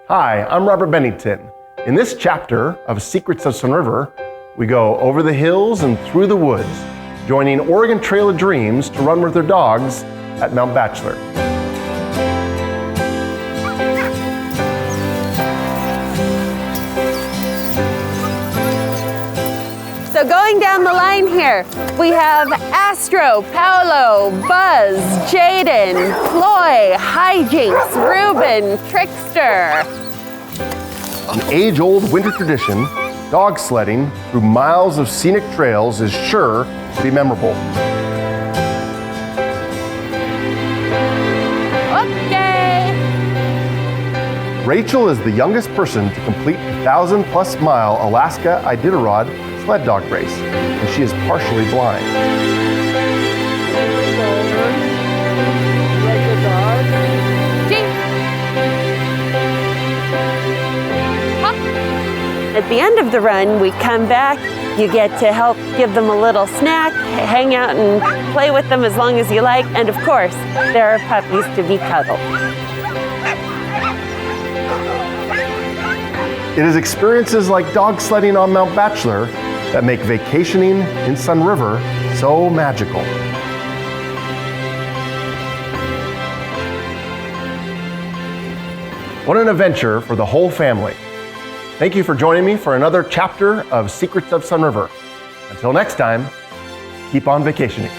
Hi, I'm Robert Bennington. In this chapter of Secrets of Sunriver, we go over the hills and through the woods, joining Oregon Trail of Dreams to run with their dogs at Mount Bachelor. So going down the line here, we have Astro, Paolo, Buzz, Jaden, Floy, Hijinks, Ruben, Trickster. An age-old winter tradition, dog sledding through miles of scenic trails is sure to be memorable. Okay. Rachel is the youngest person to complete the 1,000+ mile Alaska Iditarod sled dog race, and she is partially blind. At the end of the run, we come back. You get to help give them a little snack, hang out and play with them as long as you like, and of course, there are puppies to be cuddled. It is experiences like dog sledding on Mount Bachelor that make vacationing in Sunriver so magical. What an adventure for the whole family. Thank you for joining me for another chapter of Secrets of Sunriver. Until next time, keep on vacationing.